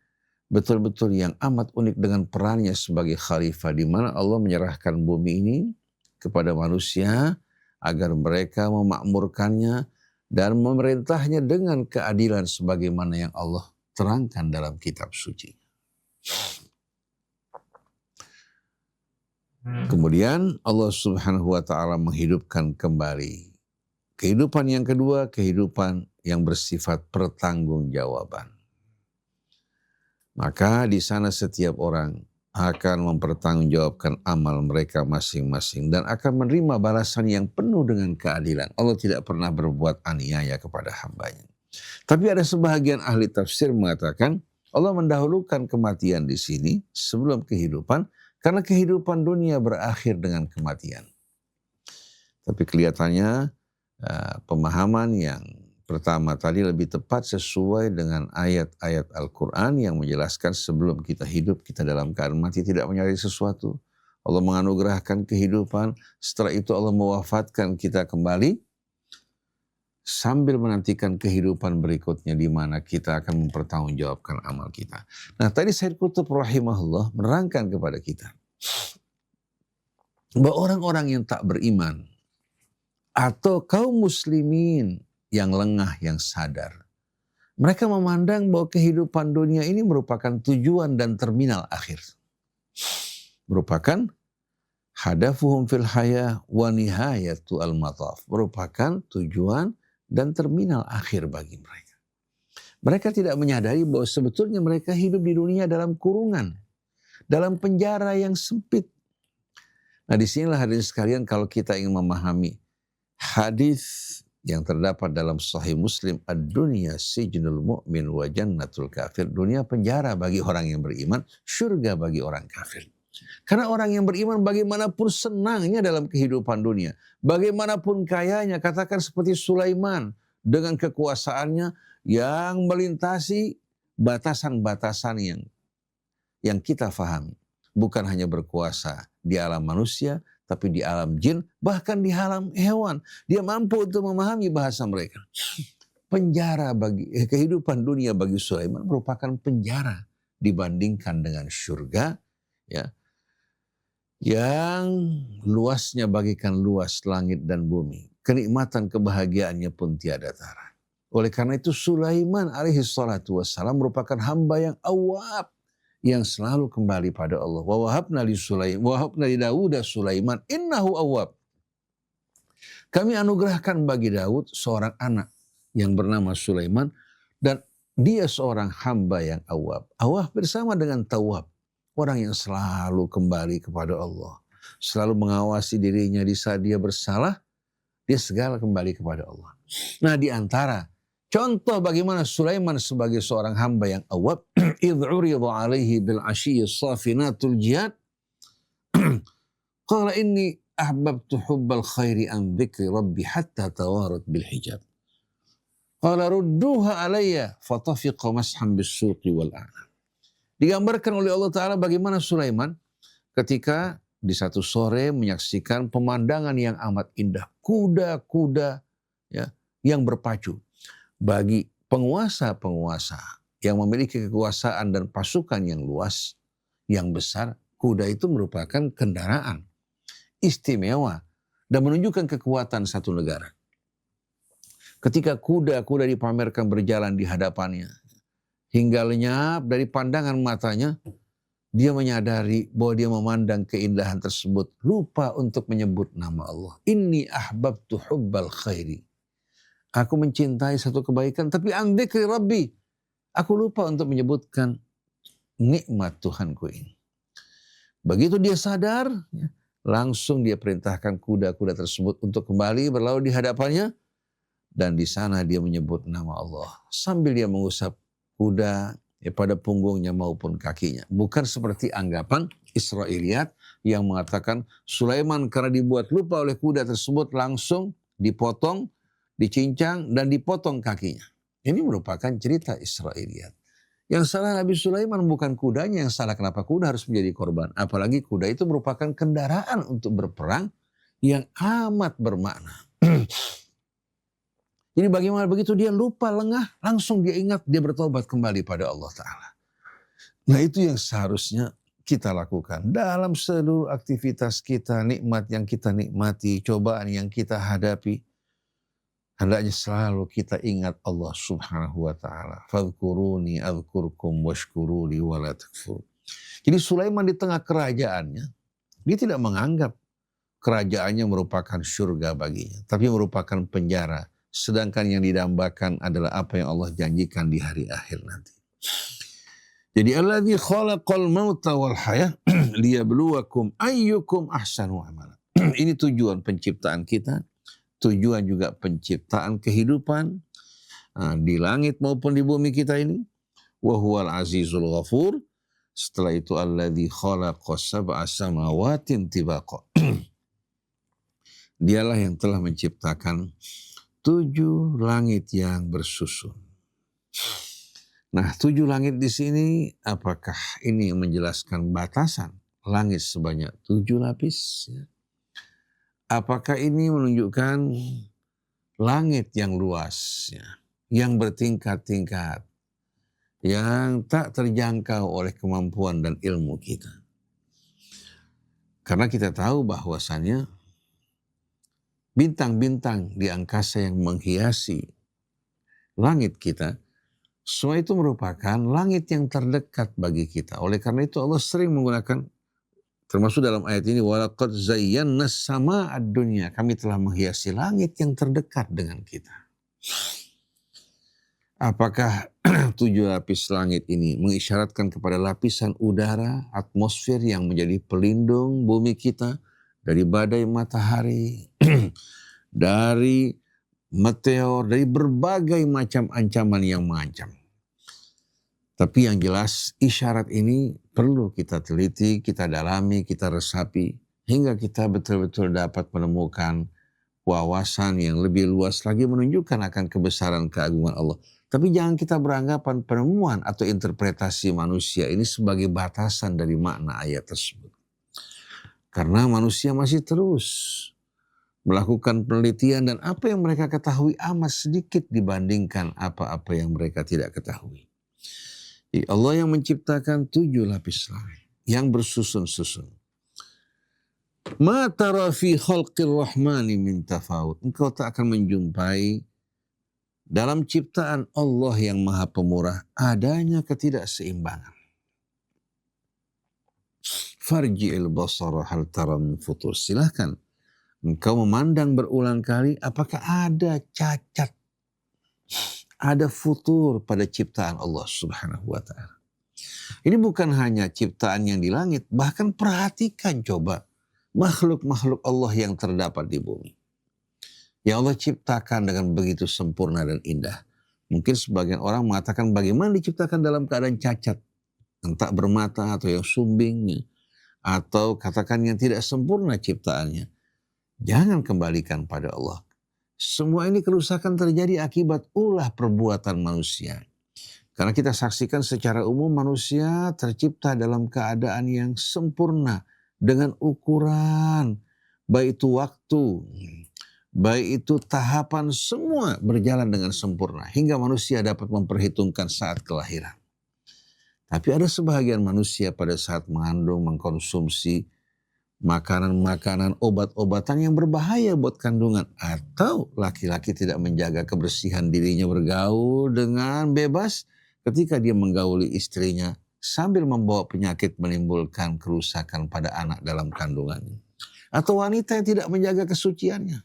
C: betul-betul yang amat unik dengan perannya sebagai khalifah, di mana Allah menyerahkan bumi ini kepada manusia agar mereka memakmurkannya dan memerintahnya dengan keadilan sebagaimana yang Allah terangkan dalam kitab suci. Kemudian Allah Subhanahu wa taala menghidupkan kembali. Kehidupan yang kedua, kehidupan yang bersifat pertanggungjawaban. Maka di sana setiap orang akan mempertanggungjawabkan amal mereka masing-masing dan akan menerima balasan yang penuh dengan keadilan. Allah tidak pernah berbuat aniaya kepada hambanya. Tapi ada sebahagian ahli tafsir mengatakan Allah mendahulukan kematian di sini sebelum kehidupan, karena kehidupan dunia berakhir dengan kematian. Tapi kelihatannya pemahaman yang pertama tadi lebih tepat sesuai dengan ayat-ayat Al-Quran yang menjelaskan sebelum kita hidup, kita dalam keadaan mati tidak menyadari sesuatu. Allah menganugerahkan kehidupan, setelah itu Allah mewafatkan kita kembali sambil menantikan kehidupan berikutnya di mana kita akan mempertanggungjawabkan amal kita. Nah, tadi Sayyid Qutb rahimahullah menerangkan kepada kita bahwa orang-orang yang tak beriman atau kaum muslimin yang lengah, yang sadar, mereka memandang bahwa kehidupan dunia ini merupakan tujuan dan terminal akhir. Merupakan hadafuhum fil haya wa nihayatu al-mataf. Merupakan tujuan dan terminal akhir bagi mereka. Mereka tidak menyadari bahwa sebetulnya mereka hidup di dunia dalam kurungan, dalam penjara yang sempit. Nah, disinilah hadirin sekalian, kalau kita ingin memahami hadis yang terdapat dalam Sahih Muslim, ad-dunya sijnul mu'min wa jannatul kafir. Dunia penjara bagi orang yang beriman, surga bagi orang kafir. Karena orang yang beriman bagaimanapun senangnya dalam kehidupan dunia, bagaimanapun kayanya, katakan seperti Sulaiman dengan kekuasaannya yang melintasi batasan-batasan yang kita fahami. Bukan hanya berkuasa di alam manusia, tapi di alam jin, bahkan di alam hewan. Dia mampu untuk memahami bahasa mereka. Penjara bagi kehidupan dunia bagi Sulaiman merupakan penjara dibandingkan dengan surga, ya, yang luasnya bagaikan luas langit dan bumi. Kenikmatan kebahagiaannya pun tiada tara. Oleh karena itu Sulaiman alaihi salatu wassalam merupakan hamba yang awab, yang selalu kembali pada Allah. Wa wahabna li Dawud Sulaiman innahu awab. Kami anugerahkan bagi Daud seorang anak yang bernama Sulaiman, dan dia seorang hamba yang awab. Awab bersama dengan tawab, orang yang selalu kembali kepada Allah, selalu mengawasi dirinya di saat dia bersalah, dia segala kembali kepada Allah. Nah, di antara contoh bagaimana Sulaiman sebagai seorang hamba yang awab, idh urida alaihi bil ashiyyi safinatul jihad qala inni ahbabtu hubbal khairi an dzikri rabbi hatta tawarat bil hijab. Qala rudduha alayya fatafiqa mashan bis-suqi wal a'nam. Digambarkan oleh Allah Ta'ala bagaimana Sulaiman ketika di satu sore menyaksikan pemandangan yang amat indah. Kuda-kuda, ya, yang berpacu. Bagi penguasa-penguasa yang memiliki kekuasaan dan pasukan yang luas, yang besar, kuda itu merupakan kendaraan istimewa dan menunjukkan kekuatan satu negara. Ketika kuda-kuda dipamerkan berjalan di hadapannya, hingga lenyap dari pandangan matanya, dia menyadari bahwa dia memandang keindahan tersebut, lupa untuk menyebut nama Allah. Inni ahbabtu hubbal khairi. Aku mencintai satu kebaikan, tapi an dzikri Rabbi. Aku lupa untuk menyebutkan nikmat Tuhanku ini. Begitu dia sadar, langsung dia perintahkan kuda-kuda tersebut untuk kembali berlalu di hadapannya. Dan di sana dia menyebut nama Allah sambil dia mengusap kuda pada punggungnya maupun kakinya. Bukan seperti anggapan Israiliyat yang mengatakan Sulaiman karena dibuat lupa oleh kuda tersebut langsung dipotong, dicincang dan dipotong kakinya. Ini merupakan cerita Israiliyat. Yang salah Nabi Sulaiman bukan kudanya, yang salah kenapa kuda harus menjadi korban. Apalagi kuda itu merupakan kendaraan untuk berperang yang amat bermakna. Jadi bagaimana begitu dia lupa, lengah, langsung dia ingat, dia bertobat kembali pada Allah Ta'ala. Nah itu yang seharusnya kita lakukan dalam seluruh aktivitas kita, nikmat yang kita nikmati, cobaan yang kita hadapi. Hendaknya selalu kita ingat Allah Subhanahu wa Ta'ala. Fadhkuruni adhkurkum washkuruli wa la takfur. Jadi Sulaiman di tengah kerajaannya, dia tidak menganggap kerajaannya merupakan surga baginya, tapi merupakan penjara. Sedangkan yang didambakan adalah apa yang Allah janjikan di hari akhir nanti. Jadi alladzi khalaqal mauta wal hayah liyabluwakum ayyukum ahsanu amala. Ini tujuan penciptaan kita, tujuan juga penciptaan kehidupan di langit maupun di bumi kita ini. Wa huwal azizul ghafur. Setelah itu alladzi khalaqa sab'a samawatin tibaqa. Dialah yang telah menciptakan 7 langit yang bersusun. Nah, 7 langit di sini, apakah ini menjelaskan batasan langit sebanyak 7 lapis? Apakah ini menunjukkan langit yang luas, yang bertingkat-tingkat, yang tak terjangkau oleh kemampuan dan ilmu kita? Karena kita tahu bahwasannya bintang-bintang di angkasa yang menghiasi langit kita, semua itu merupakan langit yang terdekat bagi kita. Oleh karena itu Allah sering menggunakan, termasuk dalam ayat ini, walaqad zayyana sama'ad dunya, kami telah menghiasi langit yang terdekat dengan kita. Apakah 7 lapis langit ini mengisyaratkan kepada lapisan udara, atmosfer yang menjadi pelindung bumi kita dari badai matahari, dari meteor, dari berbagai macam ancaman yang mengancam. Tapi yang jelas isyarat ini perlu kita teliti, kita dalami, kita resapi, hingga kita betul-betul dapat menemukan wawasan yang lebih luas lagi menunjukkan akan kebesaran keagungan Allah. Tapi jangan kita beranggapan penemuan atau interpretasi manusia ini sebagai batasan dari makna ayat tersebut. Karena manusia masih terus melakukan penelitian dan apa yang mereka ketahui amat sedikit dibandingkan apa-apa yang mereka tidak ketahui. Allah yang menciptakan 7 lapis langit yang bersusun-susun. Ma tara fi khalqir rahmani min tafawut. Engkau tak akan menjumpai dalam ciptaan Allah yang Maha Pemurah adanya ketidakseimbangan. Farji'il basara hal tara min futur. Silahkan engkau memandang berulang kali apakah ada cacat, ada futur pada ciptaan Allah Subhanahu wa ta'ala. Ini bukan hanya ciptaan yang di langit, bahkan perhatikan coba makhluk-makhluk Allah yang terdapat di bumi. Yang Allah ciptakan dengan begitu sempurna dan indah. Mungkin sebagian orang mengatakan bagaimana diciptakan dalam keadaan cacat, yang tak bermata atau yang sumbing, atau katakan yang tidak sempurna ciptaannya. Jangan kembalikan pada Allah. Semua ini kerusakan terjadi akibat ulah perbuatan manusia. Karena kita saksikan secara umum manusia tercipta dalam keadaan yang sempurna dengan ukuran, baik itu waktu, baik itu tahapan, semua berjalan dengan sempurna hingga manusia dapat memperhitungkan saat kelahiran. Tapi ada sebahagian manusia pada saat mengandung, mengkonsumsi makanan-makanan, obat-obatan yang berbahaya buat kandungan. Atau laki-laki tidak menjaga kebersihan dirinya bergaul dengan bebas ketika dia menggauli istrinya sambil membawa penyakit menimbulkan kerusakan pada anak dalam kandungannya. Atau wanita yang tidak menjaga kesuciannya.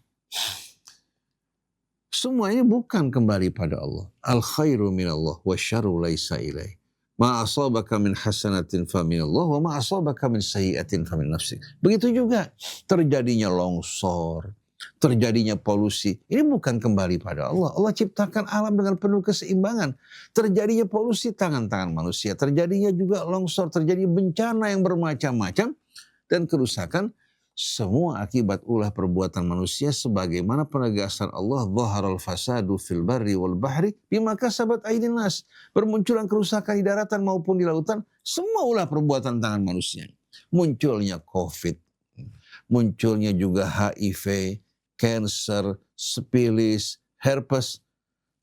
C: Semua ini bukan kembali pada Allah. Al khairu minallah wa syarru laisa ilaih. Ma asabaka min hasanatin fa minallah wa ma asabaka min sayyi'atin fa min nafsik. Begitu juga terjadinya longsor, terjadinya polusi. Ini bukan kembali pada Allah. Allah ciptakan alam dengan penuh keseimbangan. Terjadinya polusi tangan-tangan manusia. Terjadinya juga longsor, terjadi bencana yang bermacam-macam dan kerusakan. Semua akibat ulah perbuatan manusia sebagaimana penegasan Allah dhaharal fasadu fil barri wal bahri bima kasabat aydin nas. Bermunculan kerusakan di daratan maupun di lautan, semua ulah perbuatan tangan manusia. Munculnya COVID, munculnya juga HIV, kanker, sifilis, herpes.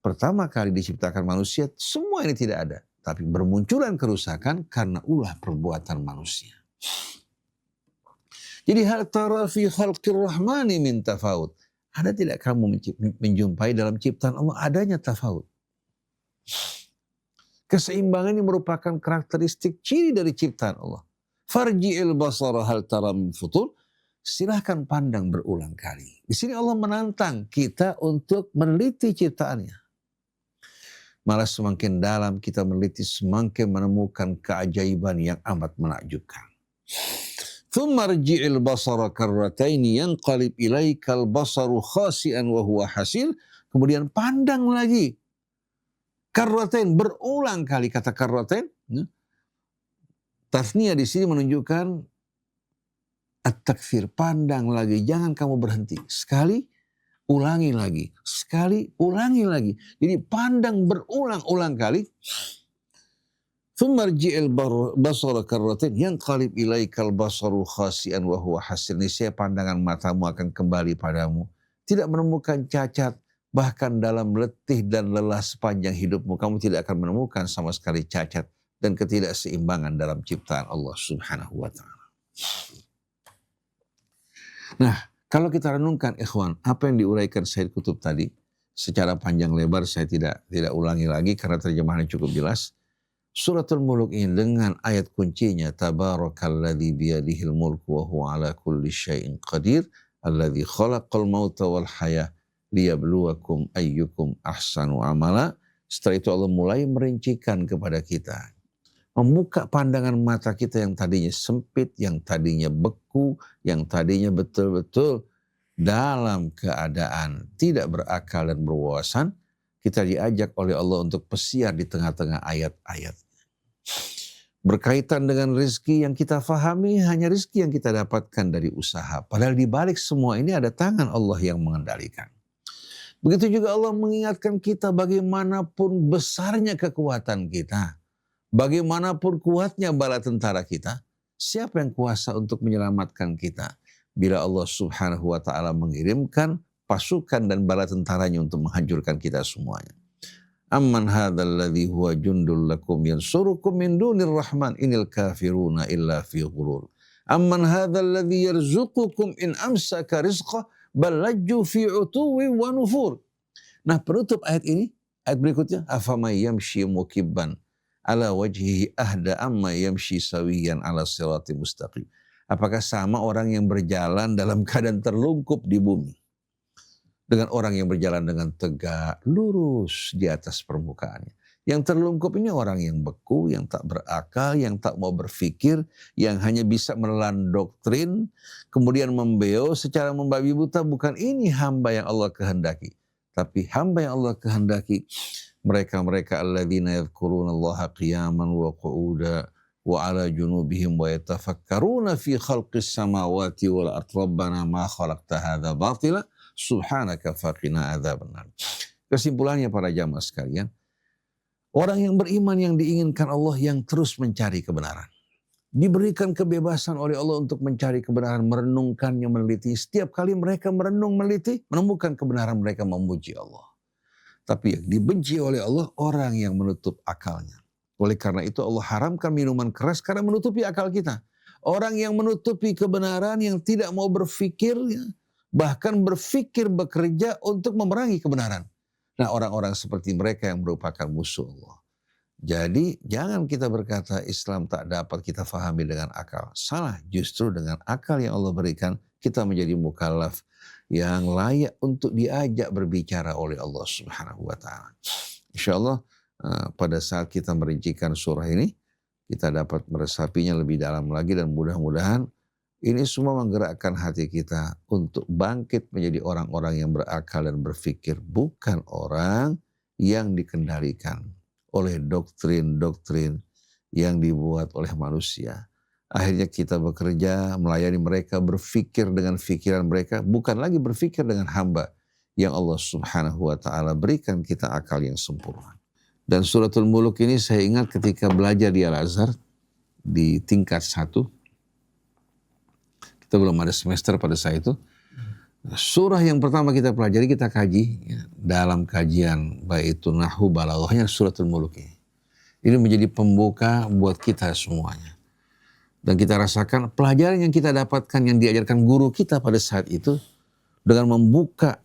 C: Pertama kali diciptakan manusia, semua ini tidak ada. Tapi bermunculan kerusakan karena ulah perbuatan manusia. Jadi hal tara fi khalqir rahmani min tafawut. Ada tidak kamu menjumpai dalam ciptaan Allah adanya tafawut? Keseimbangan ini merupakan karakteristik ciri dari ciptaan Allah. Farji'il basara hal tara min futur. Silahkan pandang berulang kali. Di sini Allah menantang kita untuk meneliti ciptaannya. Malah semakin dalam kita meneliti, semakin menemukan keajaiban yang amat menakjubkan. Thumma rji'il basara karrataini yanqalib ilaikal basaru khasi'an wa huwa hasir. Kemudian pandang lagi. Karratain, berulang kali kata karratain. Tasniyah di sini menunjukkan at-takfir, pandang lagi, jangan kamu berhenti. Sekali, ulangi lagi. Sekali, ulangi lagi. Jadi pandang berulang-ulang kali. Thummarji'il basara karratain yanqalib ilaikal basaru khasi'an wa huwa hasir. Niscaya pandangan matamu akan kembali padamu. Tidak menemukan cacat. Bahkan dalam letih dan lelah sepanjang hidupmu, kamu tidak akan menemukan sama sekali cacat dan ketidakseimbangan dalam ciptaan Allah Subhanahu wa ta'ala. Nah, kalau kita renungkan ikhwan, apa yang diuraikan Sayyid Qutb tadi secara panjang lebar, saya tidak ulangi lagi karena terjemahannya cukup jelas. Suratul Mulk ini dengan ayat kuncinya tabarakalladzi biyadihil mulku wa huwa ala kulli syai'in qadir alladzi khalaqal mauta wal hayah liyabluwakum ayyukum ahsanu amala. Setelah itu Allah mulai merincikan kepada kita, membuka pandangan mata kita yang tadinya sempit, yang tadinya beku, yang tadinya betul-betul dalam keadaan tidak berakal dan berwawasan. Kita diajak oleh Allah untuk pesiar di tengah-tengah ayat-ayat. Berkaitan dengan rezeki yang kita fahami hanya rezeki yang kita dapatkan dari usaha. Padahal di balik semua ini ada tangan Allah yang mengendalikan. Begitu juga Allah mengingatkan kita bagaimanapun besarnya kekuatan kita. Bagaimanapun kuatnya bala tentara kita. Siapa yang kuasa untuk menyelamatkan kita? Bila Allah Subhanahu wa ta'ala mengirimkan pasukan dan bala tentaranya untuk menghancurkan kita semuanya. Amman hadzal ladzi huwa jundul lakum yansurukum min dunir rahman inil kafiruna illa fi ghurur. Amman hadzal ladzi yarzuqukum in amsaka rizqah bal lajju fi utuwin wa nufur. Nah, penutup ayat ini, ayat berikutnya, afamay yamshi mukibban ala wajhihi ahda amma yamshi sawiyan ala siratim mustaqim. Apakah sama orang yang berjalan dalam keadaan terlungkup di bumi dengan orang yang berjalan dengan tegak, lurus di atas permukaannya? Yang terlungkup ini orang yang beku, yang tak berakal, yang tak mau berfikir, yang hanya bisa menelan doktrin, kemudian membeo secara membabi buta. Bukan ini hamba yang Allah kehendaki. Tapi hamba yang Allah kehendaki, mereka-mereka alladzina yadhkuruna Allaha qiyaman wa qu'uda wa ala junubihim wa yatafakkaruna fi khalqis samawati wal ard rabbana ma khalaqta hadza batila subhanaka faqina adzabannar. Kesimpulannya para jamaah sekalian, orang yang beriman yang diinginkan Allah yang terus mencari kebenaran. Diberikan kebebasan oleh Allah untuk mencari kebenaran, merenungkannya, meneliti. Setiap kali mereka merenung, meneliti, menemukan kebenaran, mereka memuji Allah. Tapi yang dibenci oleh Allah, orang yang menutup akalnya. Oleh karena itu Allah haramkan minuman keras karena menutupi akal kita. Orang yang menutupi kebenaran, yang tidak mau berfikir, bahkan berfikir bekerja untuk memerangi kebenaran. Nah, orang-orang seperti mereka yang merupakan musuh Allah. Jadi jangan kita berkata Islam tak dapat kita fahami dengan akal. Salah, justru dengan akal yang Allah berikan kita menjadi mukallaf yang layak untuk diajak berbicara oleh Allah Subhanahu wa taala. Insyaallah pada saat kita merincikan surah ini kita dapat meresapinya lebih dalam lagi, dan mudah-mudahan ini semua menggerakkan hati kita untuk bangkit menjadi orang-orang yang berakal dan berfikir, bukan orang yang dikendalikan oleh doktrin-doktrin yang dibuat oleh manusia. Akhirnya kita bekerja, melayani mereka, berfikir dengan pikiran mereka, bukan lagi berfikir dengan hamba yang Allah Subhanahu wa taala berikan kita akal yang sempurna. Dan suratul Muluk ini saya ingat ketika belajar di Al-Azhar di tingkat 1. Kita belum ada semester pada saat itu. Surah yang pertama kita pelajari, kita kaji dalam kajian baik itu nahwu balaghahnya suratul Muluk ini. Ini menjadi pembuka buat kita semuanya. Dan kita rasakan pelajaran yang kita dapatkan yang diajarkan guru kita pada saat itu dengan membuka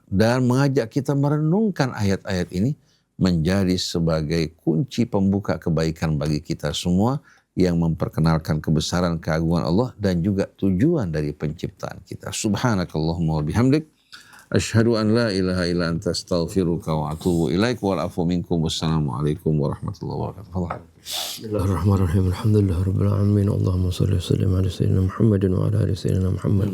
C: dan mengajak kita merenungkan ayat-ayat ini menjadi sebagai kunci pembuka kebaikan bagi kita semua yang memperkenalkan kebesaran keagungan Allah dan juga tujuan dari penciptaan kita. Subhanakallahumma wa bihamdik asyhadu an la ilaha illa anta astaghfiruka wa atubu ilaik wal afu minkum. Wassalamualaikum warahmatullahi wabarakatuh.
B: Bismillahirrahmanirrahim. Alhamdulillahirabbil alamin. Allahumma shalli wa sallim ala sayyidina Muhammadin wa ala ali sayyidina Muhammad.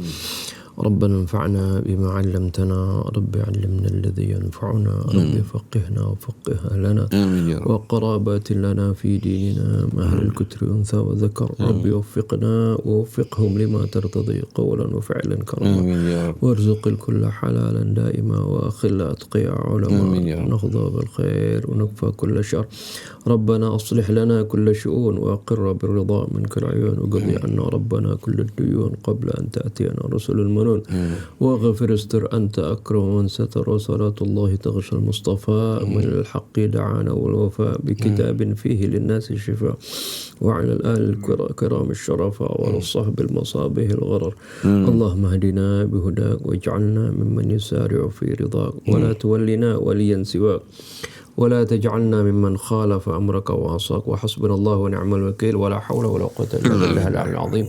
B: ربنا انفعنا بما علمتنا رب علمنا الذي ينفعنا رب فقهنا وفقه أهلنا وقرابات لنا في ديننا مهل الكتر أنثى وذكر رب وفقنا ووفقهم لما ترتضي قولا وفعلا كرما وارزق الكل حلالا دائما وأخل أتقياء علماء ونخضى بالخير ونكفى كل شر ربنا أصلح لنا كل شؤون وأقر بالرضا منك العيون وقضي عنا ربنا كل الديون قبل أن تأتينا رسل المنون واغفر استر أنت أكرم من ستر وصلاة الله تغشى المصطفى من الحق دعانا والوفاء بكتاب فيه للناس الشفاء وعلى الآل الكرام الشرفاء وعلى الصحب المصابه الغرر اللهم اهدنا بهداك واجعلنا ممن يسارع في رضاك ولا تولنا وليا سواك ولا تجعلنا ممن خالف أمرك وعصاك وحسبنا الله ونعم الوكيل ولا حول ولا قوة إلا بالله العلي العظيم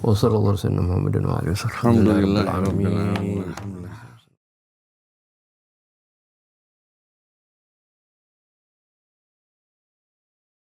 B: وصلى الله على سيدنا محمد وعلى آله وصحبه.
C: Alhamdulillah.